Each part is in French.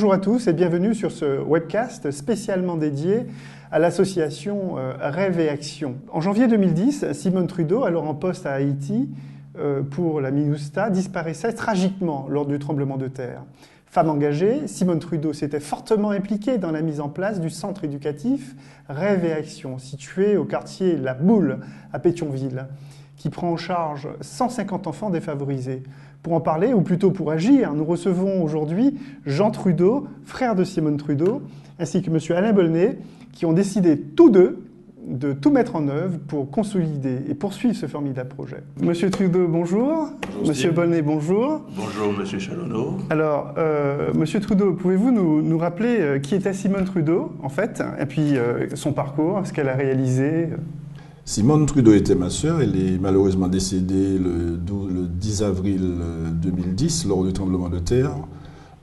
Bonjour à tous et bienvenue sur ce webcast spécialement dédié à l'association Rêve et Action. En janvier 2010, Simone Trudeau, alors en poste à Haïti pour la MINUSTAH, disparaissait tragiquement lors du tremblement de terre. Femme engagée, Simone Trudeau s'était fortement impliquée dans la mise en place du centre éducatif Rêve et Action, situé au quartier La Boule à Pétionville, qui prend en charge 150 enfants défavorisés. Pour en parler, ou plutôt pour agir, nous recevons aujourd'hui Jean Trudeau, frère de Simone Trudeau, ainsi que M. Alain Bolnet, qui ont décidé tous deux de tout mettre en œuvre pour consolider et poursuivre ce formidable projet. Monsieur Trudeau, bonjour. Bonjour Monsieur Bolnet, bonjour. Bonjour, Monsieur Chalonneau. Alors, Monsieur Trudeau, pouvez-vous nous rappeler qui était Simone Trudeau, en fait, et puis son parcours, ce qu'elle a réalisé? Simone Trudeau était ma sœur. Elle est malheureusement décédée le 10 avril 2010 lors du tremblement de terre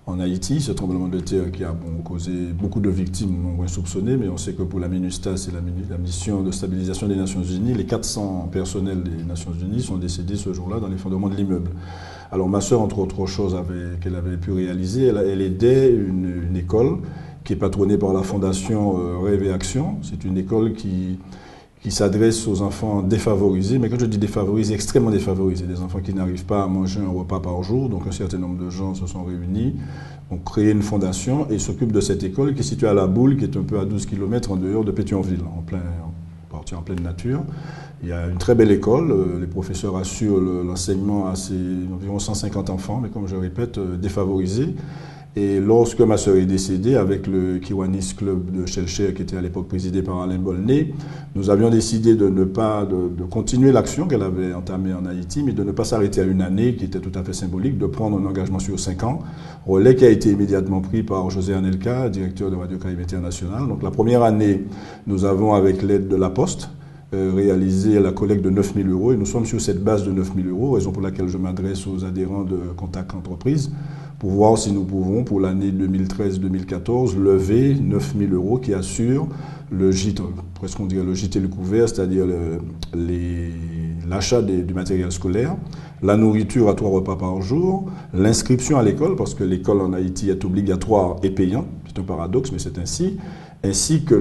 en Haïti. Ce tremblement de terre qui a causé beaucoup de victimes non insoupçonnées, mais on sait que pour la MINUSTAH, c'est la mission de stabilisation des Nations Unies. Les 400 personnels des Nations Unies sont décédés ce jour-là dans l'effondrement de l'immeuble. Alors ma sœur, entre autres choses qu'elle avait pu réaliser, elle aidait une école qui est patronnée par la fondation Rêve et Action. C'est une école qui s'adresse aux enfants défavorisés, mais quand je dis défavorisés, extrêmement défavorisés, des enfants qui n'arrivent pas à manger un repas par jour. Donc un certain nombre de gens se sont réunis, ont créé une fondation et s'occupent de cette école qui est située à La Boule, qui est un peu à 12 km en dehors de Pétionville, en pleine nature. Il y a une très belle école, les professeurs assurent l'enseignement à environ 150 enfants, mais comme je répète, défavorisés. Et lorsque ma sœur est décédée, avec le Kiwanis Club de Shelcher, qui était à l'époque présidé par Alain Bolnet, nous avions décidé de continuer l'action qu'elle avait entamée en Haïti, mais de ne pas s'arrêter à une année, qui était tout à fait symbolique, de prendre un engagement sur 5 ans, relais qui a été immédiatement pris par José Anelka, directeur de Radio-Caraïbes International. Donc la première année, nous avons, avec l'aide de la Poste, réalisé la collecte de 9 000 euros, et nous sommes sur cette base de 9 000 euros, raison pour laquelle je m'adresse aux adhérents de Contact Entreprise, pour voir si nous pouvons, pour l'année 2013-2014, lever 9 000 euros qui assurent le gîte, presque on dirait le gîte et le couvert, c'est-à-dire l'achat du matériel scolaire, la nourriture à 3 repas par jour, l'inscription à l'école, parce que l'école en Haïti est obligatoire et payante, c'est un paradoxe, mais c'est ainsi que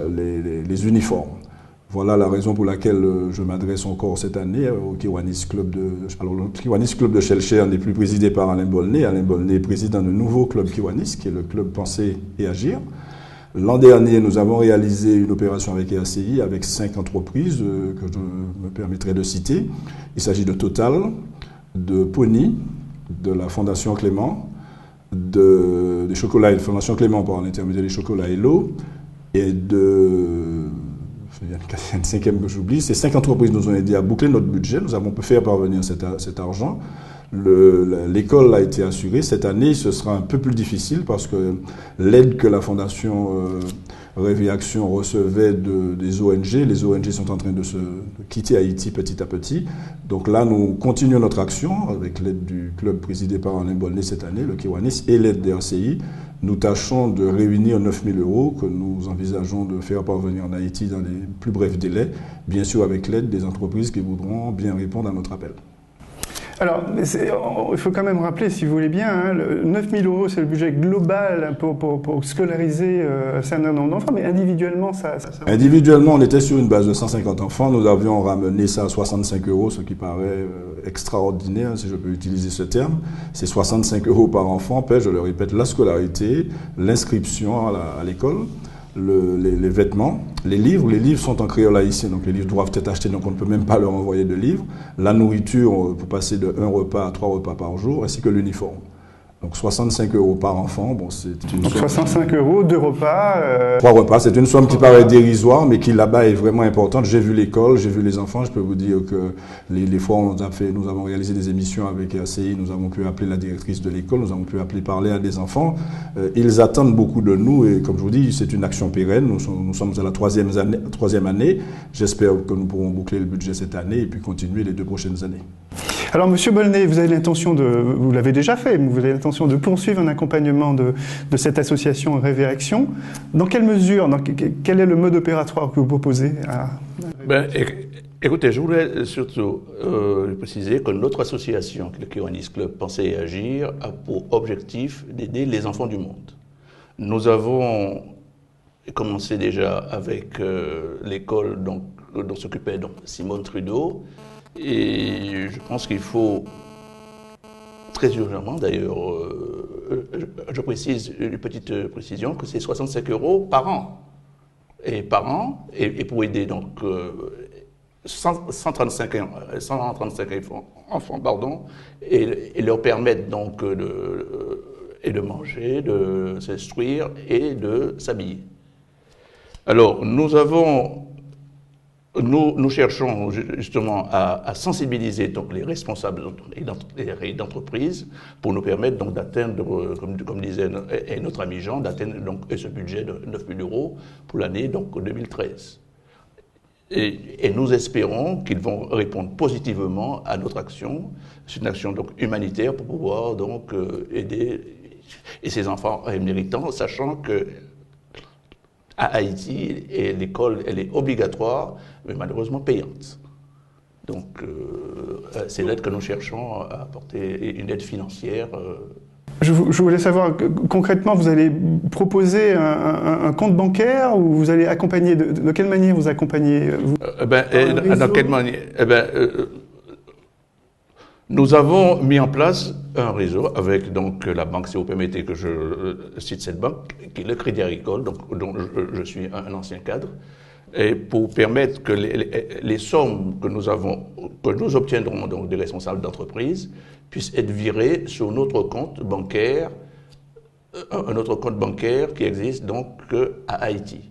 les uniformes. Voilà la raison pour laquelle je m'adresse encore cette année au Kiwanis Club de... Alors le Kiwanis Club de Shelcher n'est plus présidé par Alain Bolnet. Alain Bolnet est président du nouveau club Kiwanis, qui est le club Penser et Agir. L'an dernier, nous avons réalisé une opération avec RCI, avec 5 entreprises que je me permettrai de citer. Il s'agit de Total, de Pony, de la Fondation Clément, des chocolats et de Fondation Clément par l'intermédiaire des chocolats et l'eau, et il y a une cinquième que j'oublie. Ces 5 entreprises nous ont aidé à boucler notre budget. Nous avons pu faire parvenir cet argent. L'école a été assurée. Cette année, ce sera un peu plus difficile parce que l'aide que la Fondation Rêve et Action recevait des ONG, les ONG sont en train de quitter Haïti petit à petit. Donc là, nous continuons notre action avec l'aide du club présidé par Alain Bolnet cette année, le Kiwanis, et l'aide des RCI. Nous tâchons de réunir 9 000 euros que nous envisageons de faire parvenir en Haïti dans les plus brefs délais, bien sûr avec l'aide des entreprises qui voudront bien répondre à notre appel. Alors, il faut quand même rappeler, si vous voulez bien, 9 000 euros, c'est le budget global pour scolariser un certain nombre d'enfants, mais individuellement, ça... Individuellement, on était sur une base de 150 enfants. Nous avions ramené ça à 65 euros, ce qui paraît extraordinaire, si je peux utiliser ce terme. C'est 65 euros par enfant, paie, je le répète, la scolarité, l'inscription à l'école, les vêtements, les livres sont en créole haïtien, donc les livres doivent être achetés, donc on ne peut même pas leur envoyer de livres. La nourriture, pour passer de 1 repas à 3 repas par jour, ainsi que l'uniforme. Donc 65 euros par enfant, c'est une donc somme... 65 euros, 2 repas... 3 repas, c'est une somme qui paraît dérisoire, mais qui là-bas est vraiment importante. J'ai vu l'école, j'ai vu les enfants, je peux vous dire que les fois où nous avons réalisé des émissions avec RCI, nous avons pu appeler la directrice de l'école, nous avons pu parler à des enfants. Ils attendent beaucoup de nous et comme je vous dis, c'est une action pérenne. Nous sommes à la troisième année. J'espère que nous pourrons boucler le budget cette année et puis continuer les 2 prochaines années. Alors, Monsieur Bolnet, vous avez l'intention vous l'avez déjà fait, mais vous avez l'intention de poursuivre un accompagnement de cette association Rêve et Action. Dans quelle mesure, quel est le mode opératoire que vous proposez Écoutez, je voulais surtout préciser que notre association, le Kiwanis Club Penser et Agir, a pour objectif d'aider les enfants du monde. Nous avons commencé déjà avec l'école dont s'occupait Simone Trudeau, et je pense qu'il faut très urgemment, d'ailleurs, je précise une petite précision, que c'est 65 € par an. Et pour aider donc 135 enfants, et leur permettre donc de manger, de s'instruire et de s'habiller. Alors, nous cherchons justement à sensibiliser donc les responsables d'entreprises pour nous permettre donc d'atteindre, comme disait notre ami Jean, d'atteindre donc ce budget de 9 000 € pour l'année donc 2013. Et nous espérons qu'ils vont répondre positivement à notre action. C'est une action donc humanitaire pour pouvoir donc aider et ces enfants méritants, sachant que à Haïti, l'école elle est obligatoire, mais malheureusement payante. Donc c'est l'aide que nous cherchons à apporter, une aide financière. Je voulais savoir, concrètement, vous allez proposer un compte bancaire ou vous allez accompagner, de quelle manière vous accompagnez dans quelle manière nous avons mis en place un réseau avec donc la banque, si vous permettez que je cite cette banque, qui est le Crédit Agricole, donc, dont je suis un ancien cadre, et pour permettre que les sommes que nous obtiendrons donc des responsables d'entreprise puissent être virées sur notre compte bancaire, un autre compte bancaire qui existe donc à Haïti.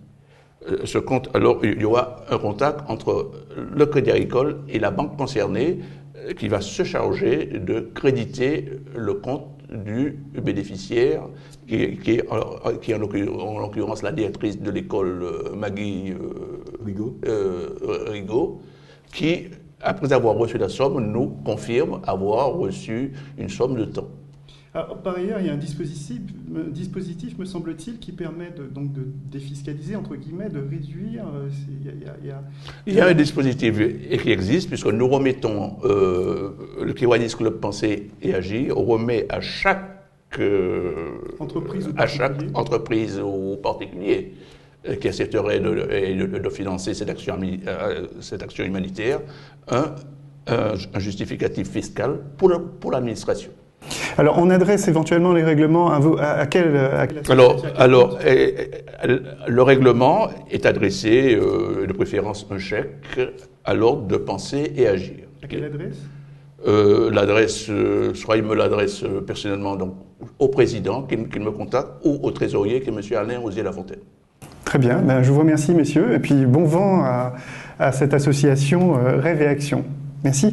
Ce compte, alors il y aura un contact entre le Crédit Agricole et la banque concernée qui va se charger de créditer le compte du bénéficiaire qui est en l'occurrence la directrice de l'école Maggie Rigaud, qui, après avoir reçu la somme, nous confirme avoir reçu une somme de temps. Alors, par ailleurs, il y a un dispositif, me semble-t-il, qui permet de défiscaliser, entre guillemets, de réduire. Il y a un dispositif qui existe, puisque nous remettons, le Kiwanis Club Penser et Agir remet à chaque entreprise ou particulier qui accepterait de financer cette action humanitaire un justificatif fiscal pour l'administration. Alors, on adresse éventuellement les règlements à quelle Alors, le règlement est adressé, de préférence un chèque, à l'ordre de Penser et Agir. À quelle adresse L'adresse, soit il me l'adresse personnellement donc, au président qui me contacte, ou au trésorier qui est M. Alain Osier-Lafontaine. Très bien, je vous remercie messieurs, et puis bon vent à cette association Rêve et Action. Merci.